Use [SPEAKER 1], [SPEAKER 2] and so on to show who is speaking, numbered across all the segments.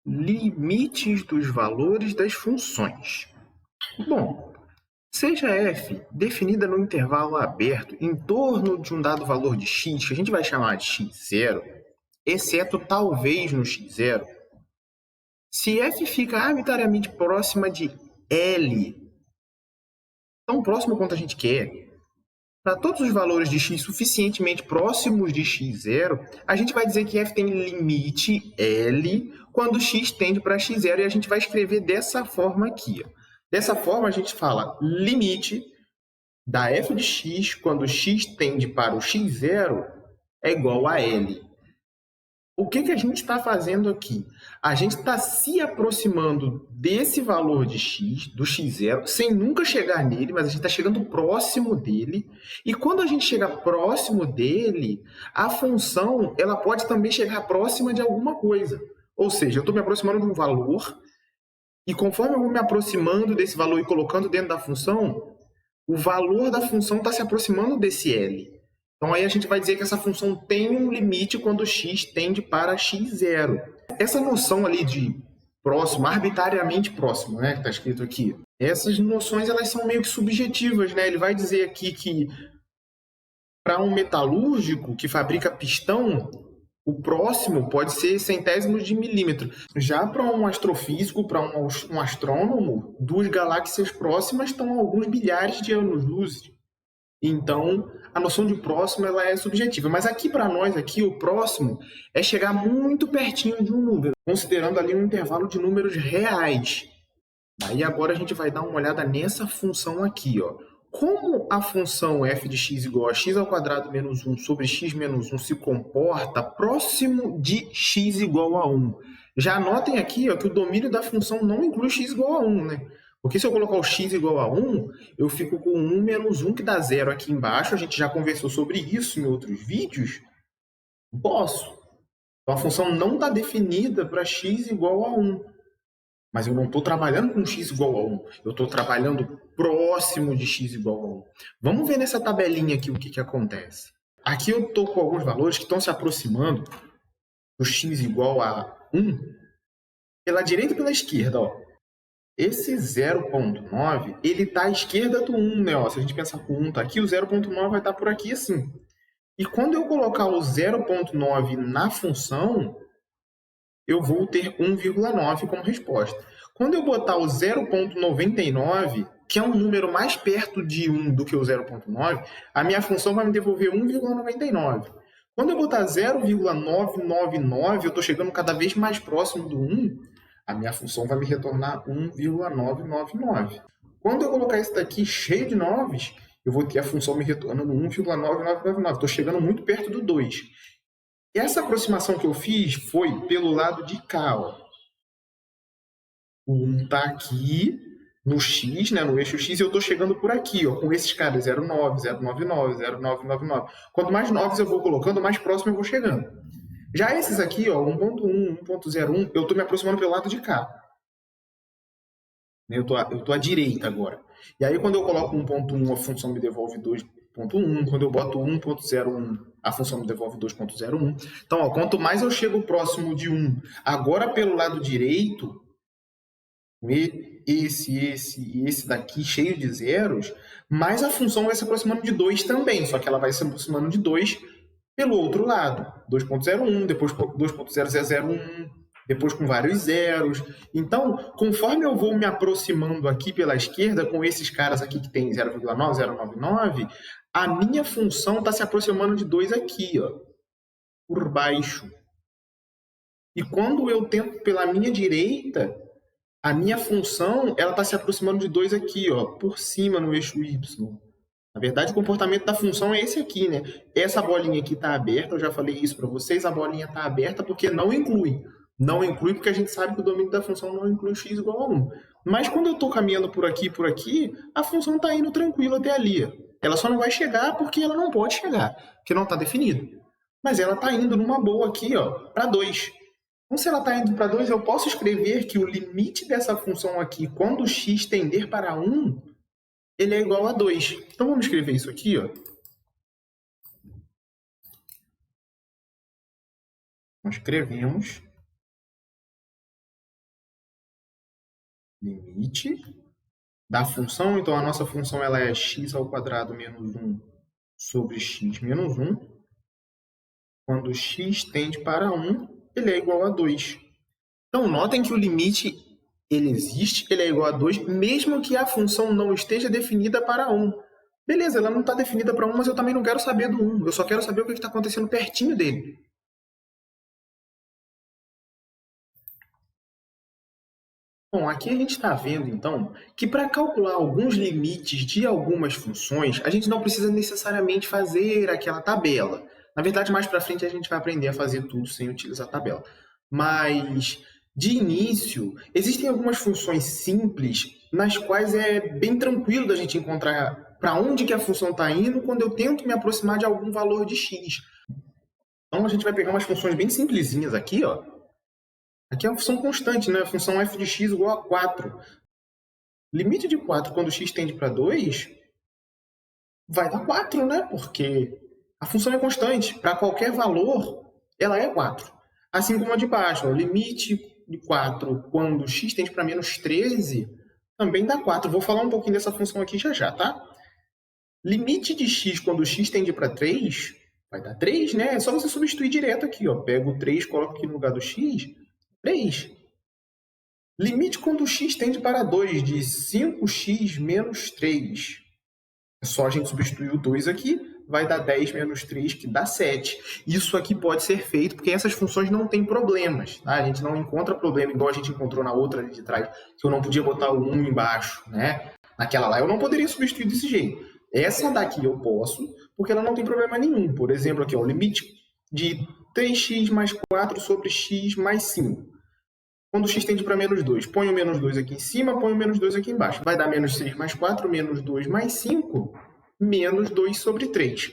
[SPEAKER 1] Limites dos valores das funções. Bom, seja f definida no intervalo aberto em torno de um dado valor de x, que a gente vai chamar de x0, exceto talvez no x0, se f fica arbitrariamente próxima de L, tão próximo quanto a gente quer, para todos os valores de x suficientemente próximos de x0, a gente vai dizer que f tem limite L quando x tende para x0, e a gente vai escrever dessa forma aqui. Dessa forma, a gente fala limite da f de x quando x tende para o x0 é igual a L. O que a gente está fazendo aqui? A gente está se aproximando desse valor de x, do x0, sem nunca chegar nele, mas a gente está chegando próximo dele. E quando a gente chega próximo dele, a função ela pode também chegar próxima de alguma coisa. Ou seja, eu estou me aproximando de um valor, e conforme eu vou me aproximando desse valor e colocando dentro da função, o valor da função está se aproximando desse L. Então, aí a gente vai dizer que essa função tem um limite quando x tende para x0. Essa noção ali de próximo, arbitrariamente próximo, né, que está escrito aqui, essas noções elas são meio que subjetivas, né? Ele vai dizer aqui que para um metalúrgico que fabrica pistão, o próximo pode ser centésimos de milímetro. Já para um astrofísico, para um astrônomo, duas galáxias próximas estão a alguns bilhares de anos-luz. Então, a noção de próximo ela é subjetiva. Mas aqui, para nós, aqui, o próximo é chegar muito pertinho de um número, considerando ali um intervalo de números reais. Aí agora a gente vai dar uma olhada nessa função aqui, ó. Como a função f de x igual a x ao quadrado menos 1 sobre x menos 1 se comporta próximo de x igual a 1? Já anotem aqui, ó, que o domínio da função não inclui x igual a 1, né? Porque se eu colocar o x igual a 1, eu fico com 1 menos 1, que dá 0 aqui embaixo. A gente já conversou sobre isso em outros vídeos. Não posso. Então, a função não está definida para x igual a 1. Mas eu não estou trabalhando com x igual a 1. Eu estou trabalhando próximo de x igual a 1. Vamos ver nessa tabelinha aqui o que acontece. Aqui eu estou com alguns valores que estão se aproximando do x igual a 1 pela direita e pela esquerda, ó. Esse 0,9, ele está à esquerda do 1, né? Ó, se a gente pensar que o 1 está aqui, o 0,9 vai estar por aqui assim. E quando eu colocar o 0,9 na função, eu vou ter 1,9 como resposta. Quando eu botar o 0,99, que é um número mais perto de 1 do que o 0,9, a minha função vai me devolver 1,99. Quando eu botar 0,999, eu estou chegando cada vez mais próximo do 1, a minha função vai me retornar 1,999. Quando eu colocar esse daqui cheio de 9, eu vou ter a função me retornando 1,9999. Estou chegando muito perto do 2. Essa aproximação que eu fiz foi pelo lado de cá, ó. O 1 está aqui no x, né, no eixo x, e eu estou chegando por aqui, ó, com esses caras, 0,9, 0,99, 0,999. Quanto mais 9 eu vou colocando, mais próximo eu vou chegando. Já esses aqui, ó, 1.1, 1.01, eu estou me aproximando pelo lado de cá. Eu estou à direita agora. E aí, quando eu coloco 1.1, a função me devolve 2.1. Quando eu boto 1.01, a função me devolve 2.01. Então, ó, quanto mais eu chego próximo de 1, agora pelo lado direito, esse daqui cheio de zeros, mais a função vai se aproximando de 2 também, só que ela vai se aproximando de 2 pelo outro lado. 2.01, depois 2.0001, depois com vários zeros. Então, conforme eu vou me aproximando aqui pela esquerda, com esses caras aqui que tem 0,9, 0,99, a minha função está se aproximando de 2 aqui, ó, por baixo. E quando eu tento pela minha direita, a minha função ela está se aproximando de 2 aqui, ó, por cima no eixo y. Na verdade, o comportamento da função é esse aqui, né? Essa bolinha aqui está aberta, eu já falei isso para vocês, a bolinha está aberta porque não inclui. Não inclui porque a gente sabe que o domínio da função não inclui x igual a 1. Mas quando eu estou caminhando por aqui, a função está indo tranquila até ali. Ela só não vai chegar porque ela não pode chegar, porque não está definido. Mas ela está indo numa boa aqui, ó, para 2. Então, se ela está indo para 2, eu posso escrever que o limite dessa função aqui, quando x tender para 1, ele é igual a 2. Então, vamos escrever isso aqui, ó. Nós escrevemos limite da função, então a nossa função ela é x² menos 1 sobre x menos 1. Quando x tende para 1, ele é igual a 2. Então, notem que o limite ele existe, ele é igual a 2, mesmo que a função não esteja definida para 1. Beleza, ela não está definida para 1, mas eu também não quero saber do 1. Eu só quero saber o que está acontecendo pertinho dele. Bom, aqui a gente está vendo, então, que para calcular alguns limites de algumas funções, a gente não precisa necessariamente fazer aquela tabela. Na verdade, mais para frente a gente vai aprender a fazer tudo sem utilizar tabela. Mas, de início, existem algumas funções simples nas quais é bem tranquilo da gente encontrar para onde que a função está indo quando eu tento me aproximar de algum valor de x. Então, a gente vai pegar umas funções bem simplesinhas aqui, ó. Aqui é uma função constante, né? A função f de x igual a 4. Limite de 4 quando x tende para 2 vai dar 4, né? Porque a função é constante. Para qualquer valor, ela é 4. Assim como a de baixo. Ó, limite de 4 quando x tende para menos 13 também dá 4. Vou falar um pouquinho dessa função aqui já já, tá? Limite de x quando x tende para 3 vai dar 3, né? É só você substituir direto aqui. Ó. Pega o 3, coloca aqui no lugar do x. 3. Limite quando x tende para 2, de 5x menos 3. É só a gente substituir o 2 aqui, vai dar 10 menos 3, que dá 7. Isso aqui pode ser feito porque essas funções não têm problemas. Tá? A gente não encontra problema igual a gente encontrou na outra ali de trás, que eu não podia botar o 1 embaixo. Né? Naquela lá eu não poderia substituir desse jeito. Essa daqui eu posso, porque ela não tem problema nenhum. Por exemplo, aqui, ó, o limite de 3x mais 4 sobre x mais 5. Quando x tende para menos 2, põe o menos 2 aqui em cima, põe o menos 2 aqui embaixo. Vai dar menos 6 mais 4, menos 2 mais 5, menos 2 sobre 3.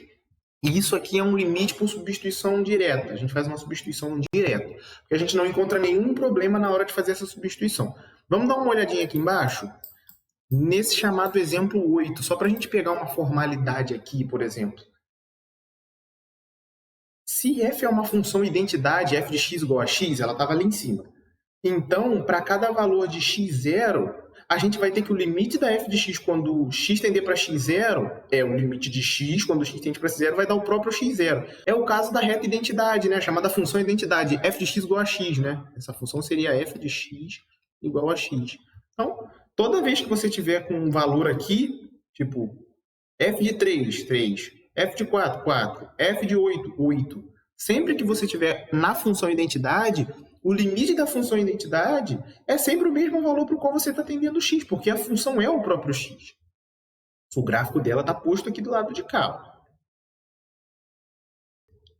[SPEAKER 1] E isso aqui é um limite por substituição direta. A gente faz uma substituição direta, porque a gente não encontra nenhum problema na hora de fazer essa substituição. Vamos dar uma olhadinha aqui embaixo? Nesse chamado exemplo 8, só para a gente pegar uma formalidade aqui, por exemplo. Se f é uma função identidade, f de x igual a x, ela estava ali em cima. Então, para cada valor de x0, a gente vai ter que o limite da f de x quando x tender para x0 é o limite de x, quando x tende para x0 vai dar o próprio x0. É o caso da reta identidade, né? Chamada função identidade, f de x igual a x, né? Essa função seria f de x igual a x. Então, toda vez que você tiver com um valor aqui, tipo f de 3, 3, f de 4, 4, f de 8, 8, sempre que você tiver na função identidade, o limite da função identidade é sempre o mesmo valor para o qual você está tendendo x, porque a função é o próprio x. O gráfico dela está posto aqui do lado de cá.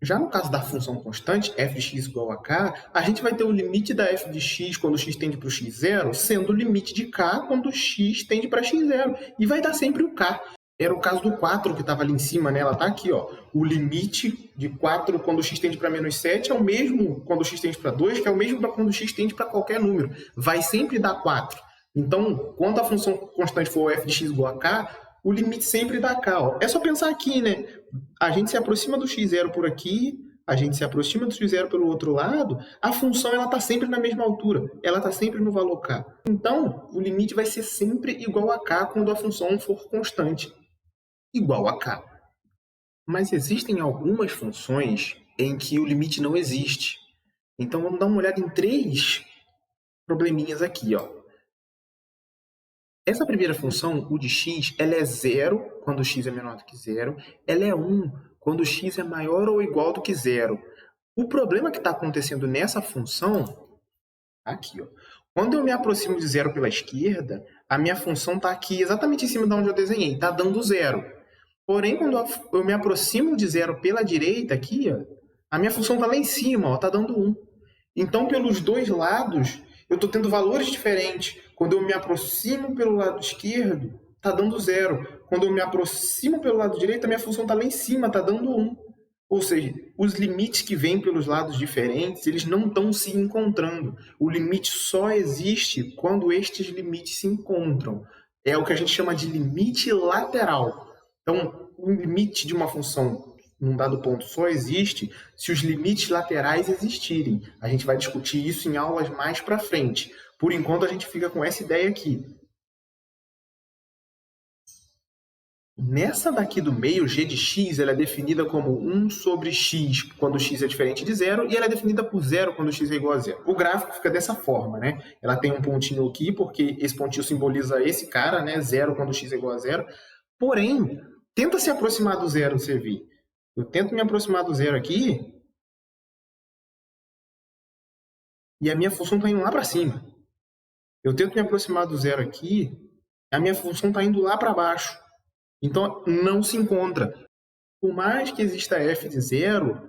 [SPEAKER 1] Já no caso da função constante, f de x igual a k, a gente vai ter o limite da f de x quando x tende para o x0, sendo o limite de k quando x tende para x0. E vai dar sempre o k. Era o caso do 4 que estava ali em cima, né? Ela está aqui, ó. O limite de 4 quando x tende para menos 7 é o mesmo quando x tende para 2, que é o mesmo para quando x tende para qualquer número. Vai sempre dar 4. Então, quando a função constante for f de x igual a k, o limite sempre dá k. Ó. É só pensar aqui, né? A gente se aproxima do x0 por aqui, a gente se aproxima do x0 pelo outro lado, a função está sempre na mesma altura, ela está sempre no valor k. Então, o limite vai ser sempre igual a k quando a função for constante. Igual a k. Mas existem algumas funções em que o limite não existe. Então, vamos dar uma olhada em 3 probleminhas aqui. Ó. Essa primeira função, o de x, ela é 0 quando x é menor do que 0. Ela é 1 quando x é maior ou igual do que 0. O problema que está acontecendo nessa função, aqui, ó. Quando eu me aproximo de 0 pela esquerda, a minha função está aqui exatamente em cima de onde eu desenhei, está dando 0. Porém, quando eu me aproximo de 0 pela direita aqui, ó, a minha função está lá em cima, está dando 1. Então, pelos dois lados, eu estou tendo valores diferentes. Quando eu me aproximo pelo lado esquerdo, está dando 0. Quando eu me aproximo pelo lado direito, a minha função está lá em cima, está dando 1. Ou seja, os limites que vêm pelos lados diferentes, eles não estão se encontrando. O limite só existe quando estes limites se encontram. É o que a gente chama de limite lateral. Então, o limite de uma função num dado ponto só existe se os limites laterais existirem. A gente vai discutir isso em aulas mais para frente. Por enquanto, a gente fica com essa ideia aqui. Nessa daqui do meio, g de x, ela é definida como 1 sobre x quando x é diferente de zero, e ela é definida por zero quando x é igual a zero. O gráfico fica dessa forma, né? Ela tem um pontinho aqui, porque esse pontinho simboliza esse cara, né? Zero quando x é igual a zero. Porém, tenta se aproximar do zero, você vê. Eu tento me aproximar do zero aqui, e a minha função está indo lá para cima. Eu tento me aproximar do zero aqui, a minha função está indo lá para baixo. Então, não se encontra. Por mais que exista f de zero,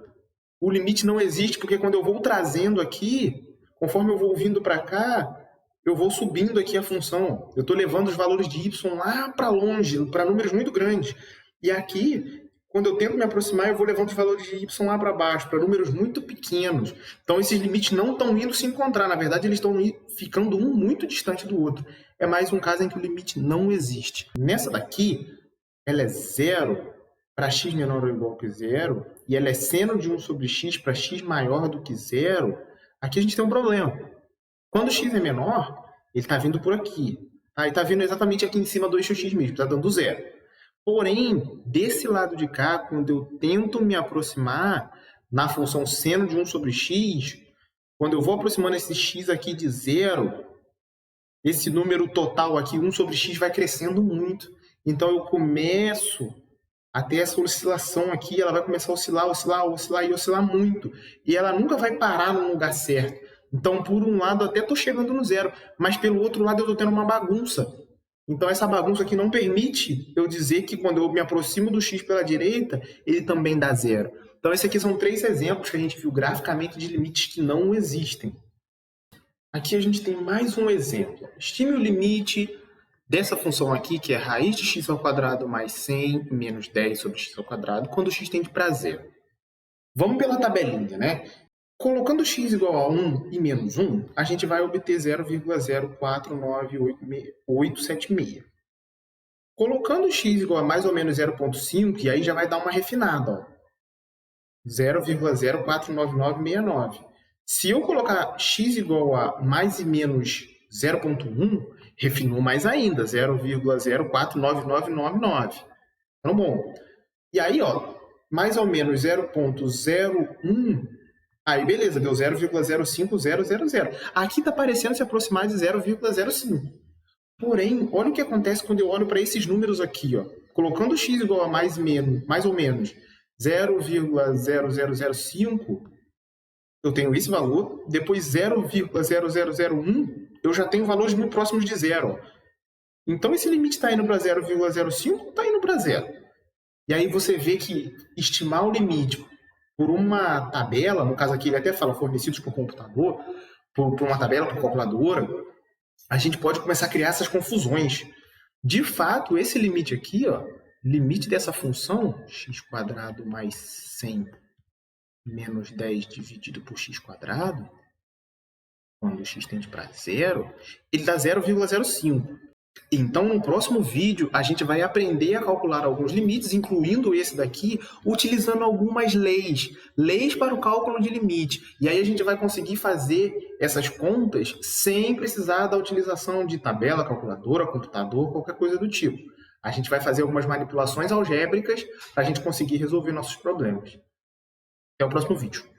[SPEAKER 1] o limite não existe, porque quando eu vou trazendo aqui, conforme eu vou vindo para cá, eu vou subindo aqui a função. Eu estou levando os valores de y lá para longe, para números muito grandes. E aqui, quando eu tento me aproximar, eu vou levando os valores de y lá para baixo, para números muito pequenos. Então, esses limites não estão indo se encontrar. Na verdade, eles estão ficando um muito distante do outro. É mais um caso em que o limite não existe. Nessa daqui, ela é zero para x menor ou igual que zero, e ela é seno de 1 sobre x para x maior do que zero, aqui a gente tem um problema. Quando x é menor, ele está vindo por aqui. Tá? Ele está vindo exatamente aqui em cima do eixo x mesmo, está dando zero. Porém, desse lado de cá, quando eu tento me aproximar na função seno de 1 sobre x, quando eu vou aproximando esse x aqui de zero, esse número total aqui, 1 sobre x, vai crescendo muito. Então, eu começo a ter essa oscilação aqui, ela vai começar a oscilar, oscilar, oscilar e oscilar muito. E ela nunca vai parar no lugar certo. Então, por um lado, até estou chegando no zero, mas pelo outro lado, eu estou tendo uma bagunça. Então, essa bagunça aqui não permite eu dizer que quando eu me aproximo do x pela direita, ele também dá zero. Então, esses aqui são 3 exemplos que a gente viu graficamente de limites que não existem. Aqui a gente tem mais um exemplo. Estime o limite dessa função aqui, que é raiz de x ao quadrado mais 100 menos 10 sobre x ao quadrado, quando x tende para zero. Vamos pela tabelinha, né? Colocando x igual a 1 e menos 1, a gente vai obter 0,049876. Colocando x igual a mais ou menos 0,5, e aí já vai dar uma refinada, ó. 0,049969. Se eu colocar x igual a mais e menos 0,1, refinou mais ainda, 0,049999. Então, bom. E aí, ó, mais ou menos 0,01, aí beleza, deu 0,05000. Aqui está parecendo se aproximar de 0,05. Porém, olha o que acontece quando eu olho para esses números aqui, ó. Colocando x igual a mais ou menos 0,0005, eu tenho esse valor. Depois 0,0001, eu já tenho valores muito próximos de zero. Então, esse limite está indo para 0,05, está indo para zero. E aí você vê que estimar o limite por uma tabela, no caso aqui ele até fala fornecidos por computador, por uma tabela, por calculadora, a gente pode começar a criar essas confusões. De fato, esse limite aqui, ó, limite dessa função, x² mais 100 menos 10 dividido por x², quando x tende para zero, ele dá 0,05. Então, no próximo vídeo, a gente vai aprender a calcular alguns limites, incluindo esse daqui, utilizando algumas leis para o cálculo de limite. E aí a gente vai conseguir fazer essas contas sem precisar da utilização de tabela, calculadora, computador, qualquer coisa do tipo. A gente vai fazer algumas manipulações algébricas para a gente conseguir resolver nossos problemas. Até o próximo vídeo.